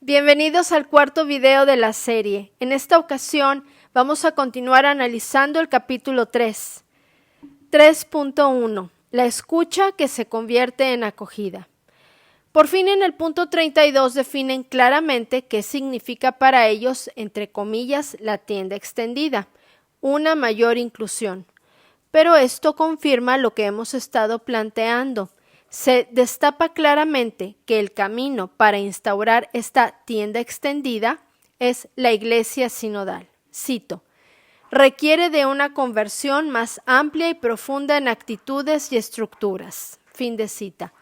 Bienvenidos al cuarto video de la serie. En esta ocasión vamos a continuar analizando el capítulo 3. 3.1. La escucha que se convierte en acogida. Por fin en el punto 32 definen claramente qué significa para ellos, entre comillas, la tienda extendida, una mayor inclusión. Pero esto confirma lo que hemos estado planteando. Se destapa claramente que el camino para instaurar esta tienda extendida es la Iglesia sinodal. Cito: requiere de una conversión más amplia y profunda en actitudes y estructuras. Fin de cita.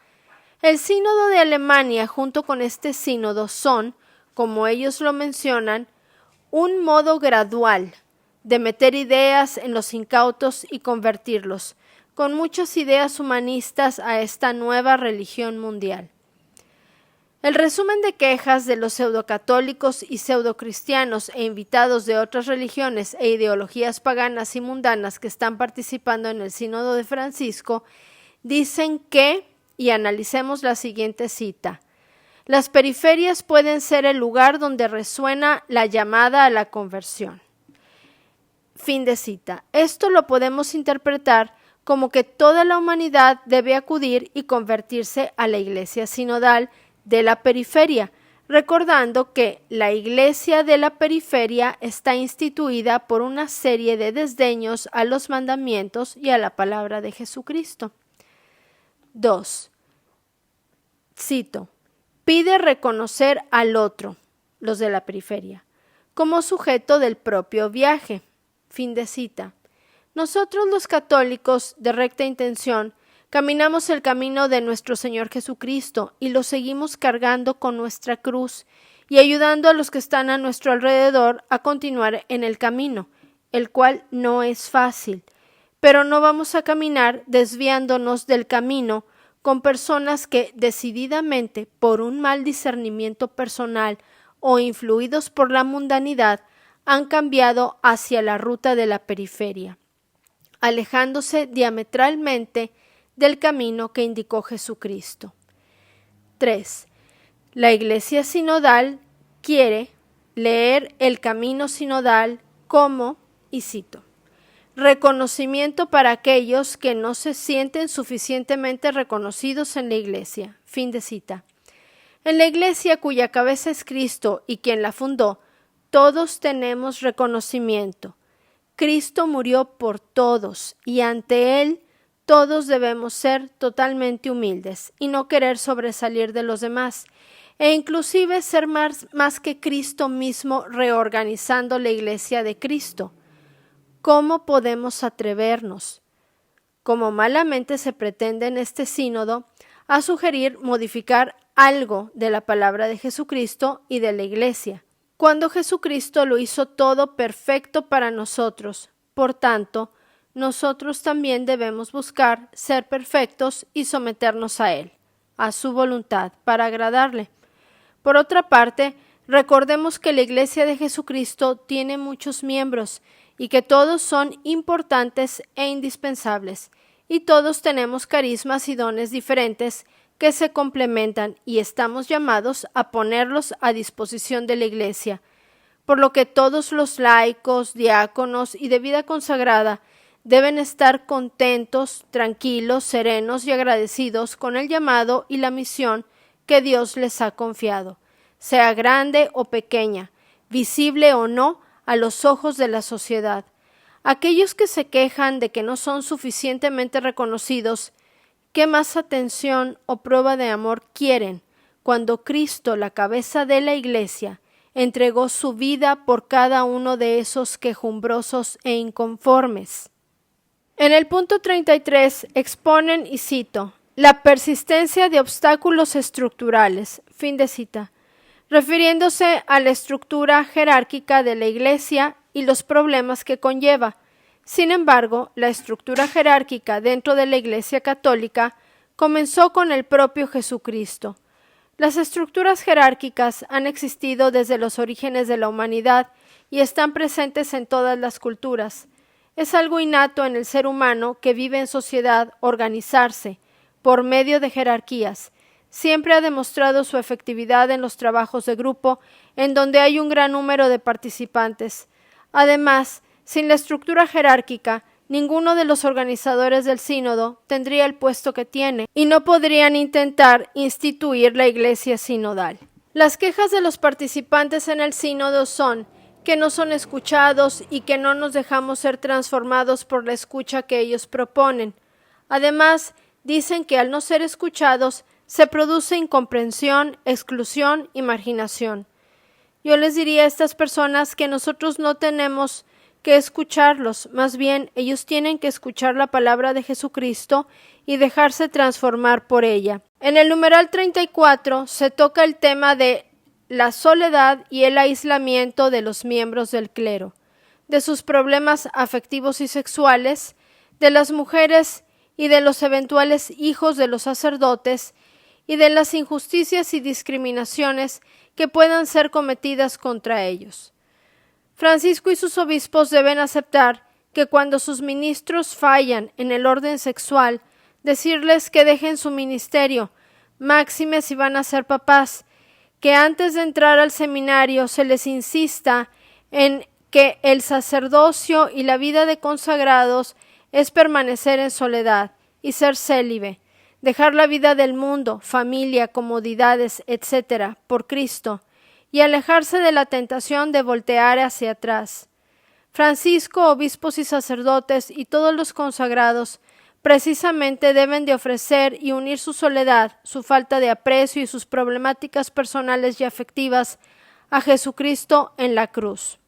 El sínodo de Alemania junto con este sínodo son, como ellos lo mencionan, un modo gradual de meter ideas en los incautos y convertirlos, con muchas ideas humanistas, a esta nueva religión mundial. El resumen de quejas de los pseudocatólicos y pseudocristianos e invitados de otras religiones e ideologías paganas y mundanas que están participando en el Sínodo de Francisco dicen que, y analicemos la siguiente cita: las periferias pueden ser el lugar donde resuena la llamada a la conversión. Fin de cita. Esto lo podemos interpretar como que toda la humanidad debe acudir y convertirse a la Iglesia sinodal de la periferia, recordando que la Iglesia de la periferia está instituida por una serie de desdeños a los mandamientos y a la palabra de Jesucristo. 2. Cito: pide reconocer al otro, los de la periferia, como sujeto del propio viaje. Fin de cita. Nosotros los católicos de recta intención caminamos el camino de nuestro Señor Jesucristo y lo seguimos cargando con nuestra cruz y ayudando a los que están a nuestro alrededor a continuar en el camino, el cual no es fácil, pero no vamos a caminar desviándonos del camino con personas que decididamente, por un mal discernimiento personal o influidos por la mundanidad, han cambiado hacia la ruta de la periferia, alejándose diametralmente del camino que indicó Jesucristo. 3. La Iglesia sinodal quiere leer el camino sinodal como, y cito, reconocimiento para aquellos que no se sienten suficientemente reconocidos en la Iglesia. Fin de cita. En la Iglesia cuya cabeza es Cristo y quien la fundó, todos tenemos reconocimiento. Cristo murió por todos y ante Él todos debemos ser totalmente humildes y no querer sobresalir de los demás e inclusive ser más que Cristo mismo, reorganizando la Iglesia de Cristo. ¿Cómo podemos atrevernos, como malamente se pretende en este sínodo, a sugerir modificar algo de la palabra de Jesucristo y de la Iglesia, cuando Jesucristo lo hizo todo perfecto para nosotros? Por tanto, nosotros también debemos buscar ser perfectos y someternos a Él, a su voluntad, para agradarle. Por otra parte, recordemos que la Iglesia de Jesucristo tiene muchos miembros y que todos son importantes e indispensables, y todos tenemos carismas y dones diferentes que se complementan y estamos llamados a ponerlos a disposición de la Iglesia, por lo que todos los laicos, diáconos y de vida consagrada deben estar contentos, tranquilos, serenos y agradecidos con el llamado y la misión que Dios les ha confiado, sea grande o pequeña, visible o no a los ojos de la sociedad. Aquellos que se quejan de que no son suficientemente reconocidos, ¿qué más atención o prueba de amor quieren cuando Cristo, la cabeza de la Iglesia, entregó su vida por cada uno de esos quejumbrosos e inconformes? En el punto 33 exponen, y cito, la persistencia de obstáculos estructurales. Fin de cita. Refiriéndose a la estructura jerárquica de la Iglesia y los problemas que conlleva. Sin embargo, la estructura jerárquica dentro de la Iglesia católica comenzó con el propio Jesucristo. Las estructuras jerárquicas han existido desde los orígenes de la humanidad y están presentes en todas las culturas. Es algo innato en el ser humano que vive en sociedad organizarse por medio de jerarquías, siempre ha demostrado su efectividad en los trabajos de grupo, en donde hay un gran número de participantes. Además, sin la estructura jerárquica, ninguno de los organizadores del sínodo tendría el puesto que tiene y no podrían intentar instituir la iglesia sinodal. Las quejas de los participantes en el sínodo son que no son escuchados y que no nos dejamos ser transformados por la escucha que ellos proponen. Además, dicen que al no ser escuchados, se produce incomprensión, exclusión y marginación. Yo les diría a estas personas que nosotros no tenemos que escucharlos, más bien ellos tienen que escuchar la palabra de Jesucristo y dejarse transformar por ella. En el numeral 34 se toca el tema de la soledad y el aislamiento de los miembros del clero, de sus problemas afectivos y sexuales, de las mujeres y de los eventuales hijos de los sacerdotes, y de las injusticias y discriminaciones que puedan ser cometidas contra ellos. Francisco y sus obispos deben aceptar que cuando sus ministros fallan en el orden sexual, decirles que dejen su ministerio, máxime si van a ser papás, que antes de entrar al seminario se les insista en que el sacerdocio y la vida de consagrados es permanecer en soledad y ser célibe, dejar la vida del mundo, familia, comodidades, etc., por Cristo, y alejarse de la tentación de voltear hacia atrás. Francisco, obispos y sacerdotes y todos los consagrados precisamente deben de ofrecer y unir su soledad, su falta de aprecio y sus problemáticas personales y afectivas a Jesucristo en la cruz.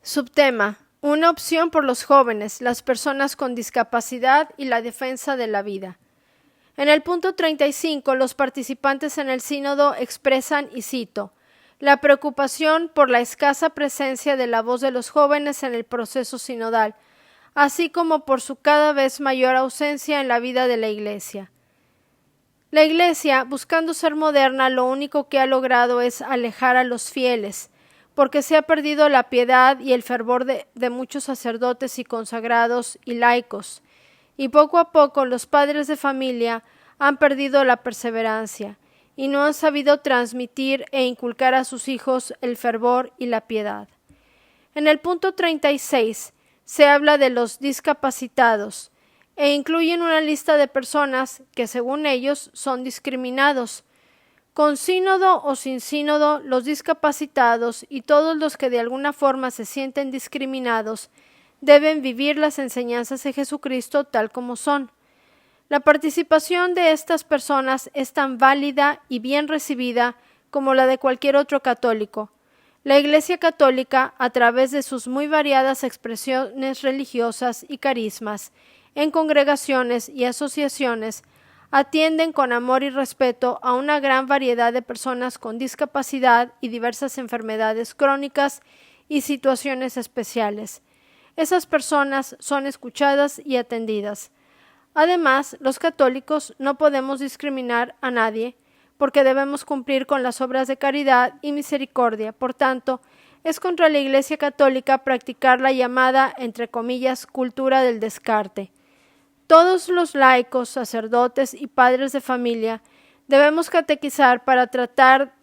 Subtema: una opción por los jóvenes, las personas con discapacidad y la defensa de la vida. En el punto 35, los participantes en el sínodo expresan, y cito, la preocupación por la escasa presencia de la voz de los jóvenes en el proceso sinodal, así como por su cada vez mayor ausencia en la vida de la Iglesia. La Iglesia, buscando ser moderna, lo único que ha logrado es alejar a los fieles, porque se ha perdido la piedad y el fervor de muchos sacerdotes y consagrados y laicos, y poco a poco los padres de familia han perdido la perseverancia y no han sabido transmitir e inculcar a sus hijos el fervor y la piedad. En el punto 36 se habla de los discapacitados e incluyen una lista de personas que, según ellos, son discriminados. Con sínodo o sin sínodo, los discapacitados y todos los que de alguna forma se sienten discriminados deben vivir las enseñanzas de Jesucristo tal como son. La participación de estas personas es tan válida y bien recibida como la de cualquier otro católico. La Iglesia Católica, a través de sus muy variadas expresiones religiosas y carismas, en congregaciones y asociaciones, atienden con amor y respeto a una gran variedad de personas con discapacidad y diversas enfermedades crónicas y situaciones especiales. Esas personas son escuchadas y atendidas. Además, los católicos no podemos discriminar a nadie, porque debemos cumplir con las obras de caridad y misericordia. Por tanto, es contra la Iglesia Católica practicar la llamada, entre comillas, cultura del descarte. Todos los laicos, sacerdotes y padres de familia debemos catequizar para tratar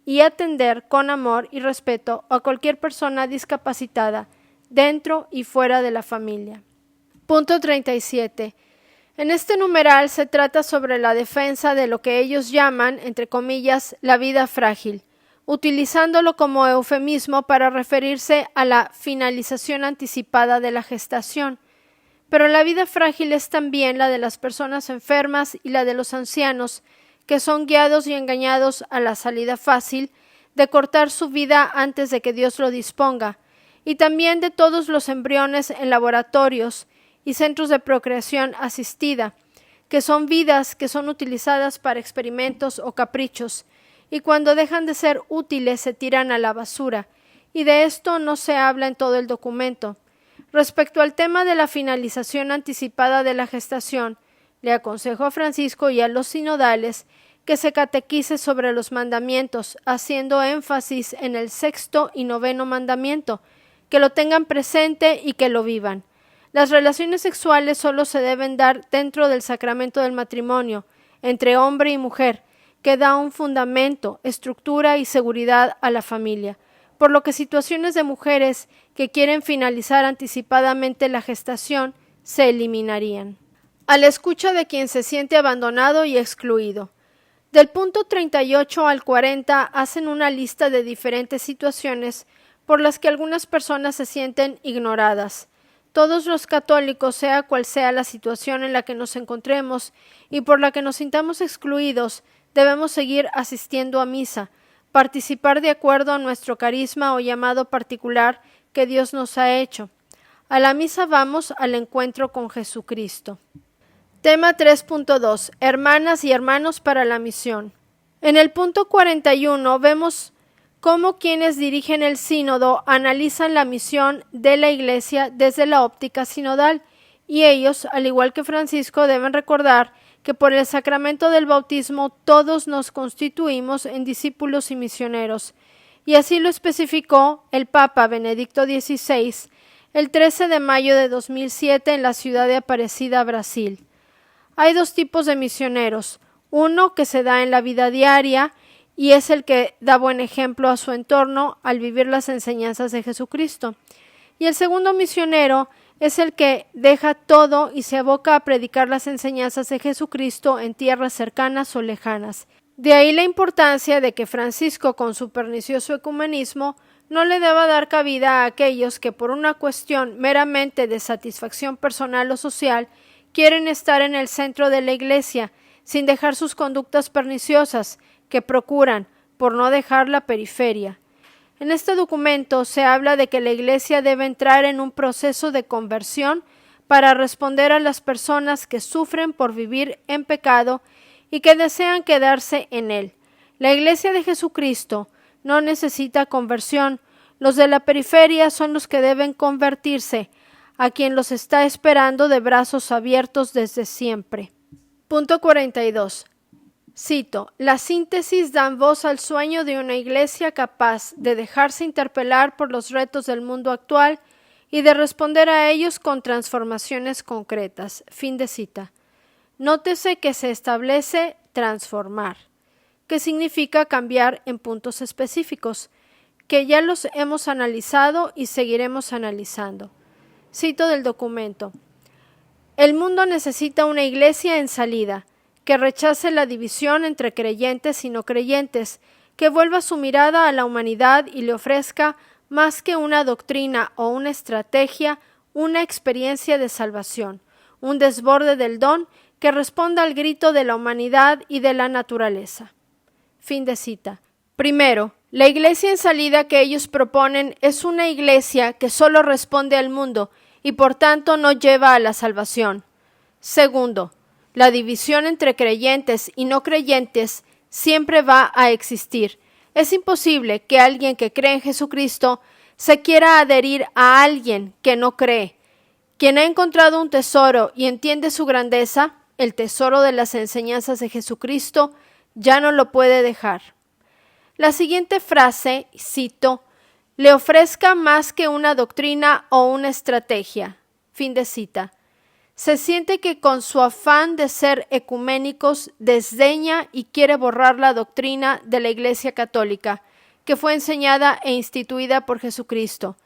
y atender con amor y respeto a cualquier persona discapacitada, dentro y fuera de la familia. Punto 37. En este numeral se trata sobre la defensa de lo que ellos llaman, entre comillas, la vida frágil, utilizándolo como eufemismo para referirse a la finalización anticipada de la gestación. Pero la vida frágil es también la de las personas enfermas y la de los ancianos, que son guiados y engañados a la salida fácil de cortar su vida antes de que Dios lo disponga, y también de todos los embriones en laboratorios y centros de procreación asistida, que son vidas que son utilizadas para experimentos o caprichos, y cuando dejan de ser útiles se tiran a la basura, y de esto no se habla en todo el documento. Respecto al tema de la finalización anticipada de la gestación, le aconsejo a Francisco y a los sinodales que se catequice sobre los mandamientos, haciendo énfasis en el 6º y 9º mandamiento, que lo tengan presente y que lo vivan. Las relaciones sexuales solo se deben dar dentro del sacramento del matrimonio, entre hombre y mujer, que da un fundamento, estructura y seguridad a la familia, por lo que situaciones de mujeres que quieren finalizar anticipadamente la gestación se eliminarían. A la escucha de quien se siente abandonado y excluido. Del punto 38 al 40 hacen una lista de diferentes situaciones por las que algunas personas se sienten ignoradas. Todos los católicos, sea cual sea la situación en la que nos encontremos y por la que nos sintamos excluidos, debemos seguir asistiendo a misa, participar de acuerdo a nuestro carisma o llamado particular que Dios nos ha hecho. A la misa vamos al encuentro con Jesucristo. Tema 3.2. Hermanas y hermanos para la misión. En el punto 41 vemos cómo quienes dirigen el sínodo analizan la misión de la Iglesia desde la óptica sinodal, y ellos, al igual que Francisco, deben recordar que por el sacramento del bautismo todos nos constituimos en discípulos y misioneros, y así lo especificó el Papa Benedicto XVI el 13 de mayo de 2007 en la ciudad de Aparecida, Brasil. Hay dos tipos de misioneros, uno que se da en la vida diaria y es el que da buen ejemplo a su entorno al vivir las enseñanzas de Jesucristo, y el segundo misionero es el que deja todo y se aboca a predicar las enseñanzas de Jesucristo en tierras cercanas o lejanas. De ahí la importancia de que Francisco, con su pernicioso ecumenismo, no le deba dar cabida a aquellos que por una cuestión meramente de satisfacción personal o social quieren estar en el centro de la Iglesia, sin dejar sus conductas perniciosas, que procuran, por no dejar la periferia. En este documento se habla de que la Iglesia debe entrar en un proceso de conversión para responder a las personas que sufren por vivir en pecado y que desean quedarse en él. La Iglesia de Jesucristo no necesita conversión. Los de la periferia son los que deben convertirse, a quien los está esperando de brazos abiertos desde siempre. Punto 42. Cito: la síntesis dan voz al sueño de una Iglesia capaz de dejarse interpelar por los retos del mundo actual y de responder a ellos con transformaciones concretas. Fin de cita. Nótese que se establece transformar, que significa cambiar en puntos específicos, que ya los hemos analizado y seguiremos analizando. Cito del documento: el mundo necesita una Iglesia en salida, que rechace la división entre creyentes y no creyentes, que vuelva su mirada a la humanidad y le ofrezca, más que una doctrina o una estrategia, una experiencia de salvación, un desborde del don que responda al grito de la humanidad y de la naturaleza. Fin de cita. Primero, la Iglesia en salida que ellos proponen es una Iglesia que solo responde al mundo y por tanto no lleva a la salvación. Segundo, la división entre creyentes y no creyentes siempre va a existir. Es imposible que alguien que cree en Jesucristo se quiera adherir a alguien que no cree. Quien ha encontrado un tesoro y entiende su grandeza, el tesoro de las enseñanzas de Jesucristo, ya no lo puede dejar. La siguiente frase, cito: le ofrezca más que una doctrina o una estrategia. Fin de cita. Se siente que con su afán de ser ecuménicos desdeña y quiere borrar la doctrina de la Iglesia Católica, que fue enseñada e instituida por Jesucristo,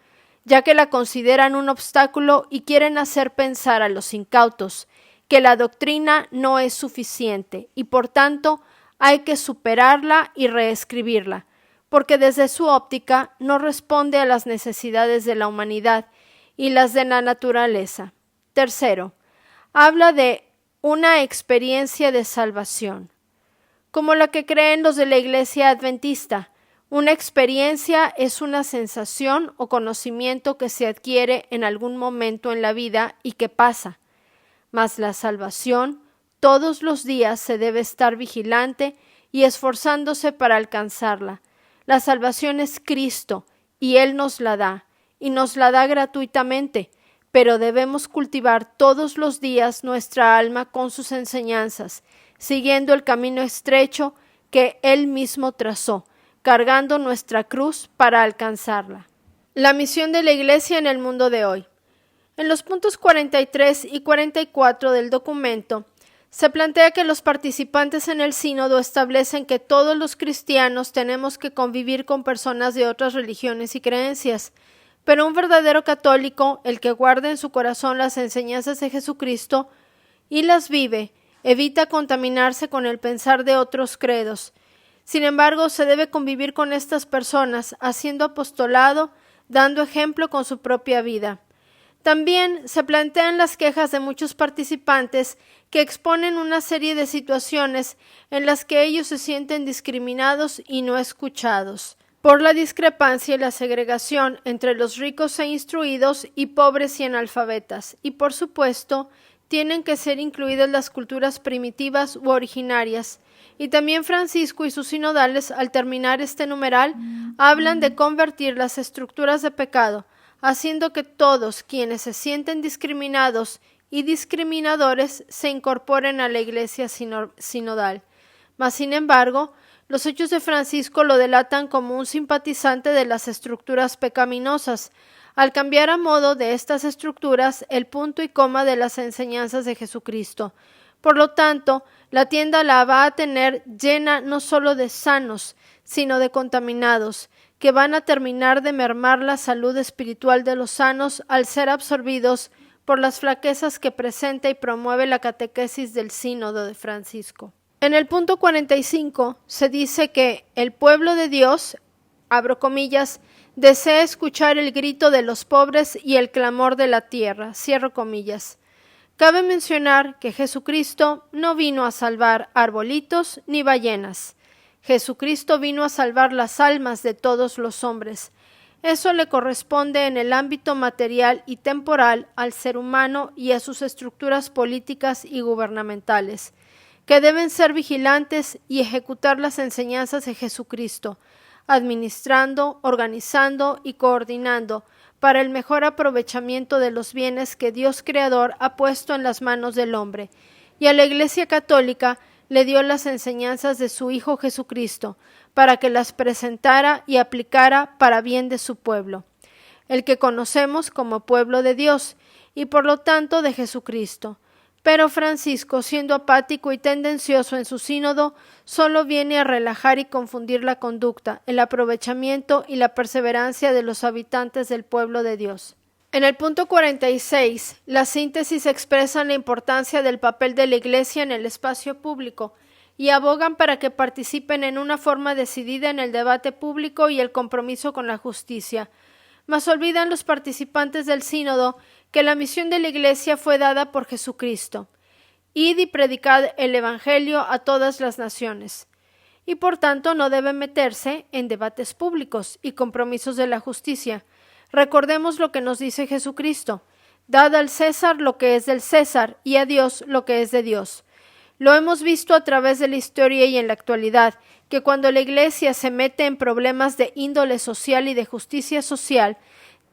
ya que la consideran un obstáculo y quieren hacer pensar a los incautos que la doctrina no es suficiente y por tanto hay que superarla y reescribirla, porque desde su óptica no responde a las necesidades de la humanidad y las de la naturaleza. Tercero, habla de una experiencia de salvación, como la que creen los de la Iglesia Adventista. Una experiencia es una sensación o conocimiento que se adquiere en algún momento en la vida y que pasa. Mas la salvación, todos los días se debe estar vigilante y esforzándose para alcanzarla. La salvación es Cristo y Él nos la da, y nos la da gratuitamente, pero debemos cultivar todos los días nuestra alma con sus enseñanzas, siguiendo el camino estrecho que Él mismo trazó, cargando nuestra cruz para alcanzarla. La misión de la Iglesia en el mundo de hoy. En los puntos 43 y 44 del documento Se plantea que los participantes en el sínodo establecen que todos los cristianos tenemos que convivir con personas de otras religiones y creencias, pero un verdadero católico, el que guarda en su corazón las enseñanzas de Jesucristo y las vive, evita contaminarse con el pensar de otros credos. Sin embargo, se debe convivir con estas personas, haciendo apostolado, dando ejemplo con su propia vida. También se plantean las quejas de muchos participantes que exponen una serie de situaciones en las que ellos se sienten discriminados y no escuchados, por la discrepancia y la segregación entre los ricos e instruidos y pobres y analfabetas, y por supuesto, tienen que ser incluidas las culturas primitivas u originarias. Y también Francisco y sus sinodales, al terminar este numeral, hablan de convertir las estructuras de pecado, haciendo que todos quienes se sienten discriminados y discriminadores se incorporen a la Iglesia sinodal. Mas, sin embargo, los hechos de Francisco lo delatan como un simpatizante de las estructuras pecaminosas, al cambiar a modo de estas estructuras el punto y coma de las enseñanzas de Jesucristo. Por lo tanto, la tienda la va a tener llena no solo de sanos, sino de contaminados, que van a terminar de mermar la salud espiritual de los sanos al ser absorbidos por las flaquezas que presenta y promueve la catequesis del Sínodo de Francisco. En el punto 45 se dice que el pueblo de Dios, abro comillas, desea escuchar el grito de los pobres y el clamor de la tierra, cierro comillas. Cabe mencionar que Jesucristo no vino a salvar arbolitos ni ballenas. Jesucristo vino a salvar las almas de todos los hombres. Eso le corresponde en el ámbito material y temporal al ser humano y a sus estructuras políticas y gubernamentales, que deben ser vigilantes y ejecutar las enseñanzas de Jesucristo, administrando, organizando y coordinando para el mejor aprovechamiento de los bienes que Dios Creador ha puesto en las manos del hombre, y a la Iglesia Católica le dio las enseñanzas de su Hijo Jesucristo, para que las presentara y aplicara para bien de su pueblo, el que conocemos como pueblo de Dios, y por lo tanto de Jesucristo. Pero Francisco, siendo apático y tendencioso en su sínodo, solo viene a relajar y confundir la conducta, el aprovechamiento y la perseverancia de los habitantes del pueblo de Dios. En el punto 46, la síntesis expresa la importancia del papel de la Iglesia en el espacio público y abogan para que participen en una forma decidida en el debate público y el compromiso con la justicia. Mas olvidan los participantes del sínodo que la misión de la Iglesia fue dada por Jesucristo. Id y predicad el Evangelio a todas las naciones. Y por tanto no debe meterse en debates públicos y compromisos de la justicia. Recordemos lo que nos dice Jesucristo: dad al César lo que es del César y a Dios lo que es de Dios. Lo hemos visto a través de la historia y en la actualidad, que cuando la Iglesia se mete en problemas de índole social y de justicia social,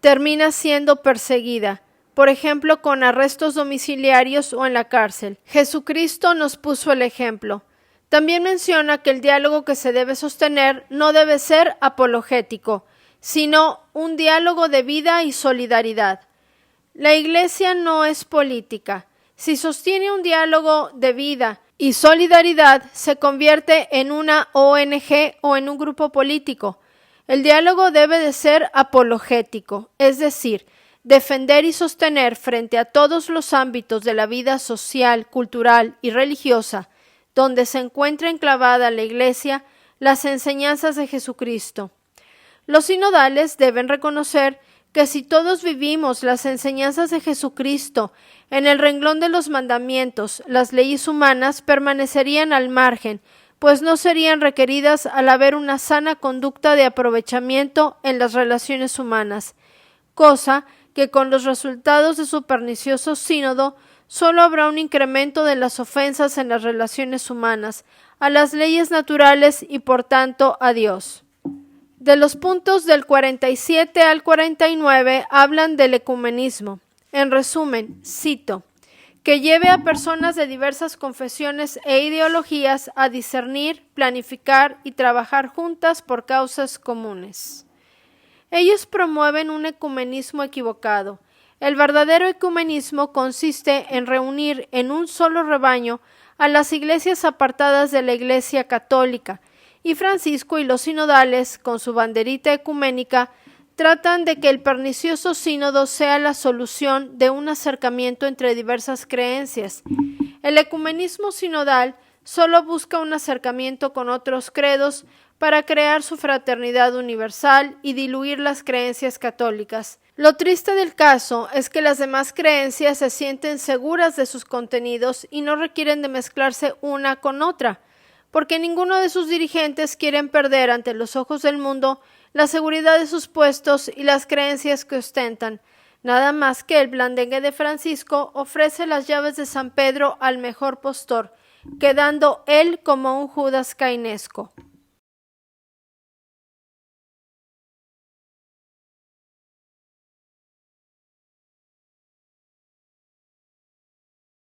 termina siendo perseguida, por ejemplo, con arrestos domiciliarios o en la cárcel. Jesucristo nos puso el ejemplo. También menciona que el diálogo que se debe sostener no debe ser apologético, sino un diálogo de vida y solidaridad. La Iglesia no es política. Si sostiene un diálogo de vida y solidaridad, se convierte en una ONG o en un grupo político. El diálogo debe de ser apologético, es decir, defender y sostener frente a todos los ámbitos de la vida social, cultural y religiosa, donde se encuentra enclavada la Iglesia, las enseñanzas de Jesucristo. Los sinodales deben reconocer que si todos vivimos las enseñanzas de Jesucristo en el renglón de los mandamientos, las leyes humanas permanecerían al margen, pues no serían requeridas al haber una sana conducta de aprovechamiento en las relaciones humanas, cosa que con los resultados de su pernicioso sínodo solo habrá un incremento de las ofensas en las relaciones humanas, a las leyes naturales y por tanto a Dios. De los puntos del 47 al 49 hablan del ecumenismo. En resumen, cito: que lleve a personas de diversas confesiones e ideologías a discernir, planificar y trabajar juntas por causas comunes. Ellos promueven un ecumenismo equivocado. El verdadero ecumenismo consiste en reunir en un solo rebaño a las iglesias apartadas de la Iglesia Católica, y Francisco y los sinodales, con su banderita ecuménica, tratan de que el pernicioso sínodo sea la solución de un acercamiento entre diversas creencias. El ecumenismo sinodal solo busca un acercamiento con otros credos para crear su fraternidad universal y diluir las creencias católicas. Lo triste del caso es que las demás creencias se sienten seguras de sus contenidos y no requieren de mezclarse una con otra, porque ninguno de sus dirigentes quieren perder ante los ojos del mundo la seguridad de sus puestos y las creencias que ostentan. Nada más que el blandengue de Francisco ofrece las llaves de San Pedro al mejor postor, quedando él como un Judas cainesco.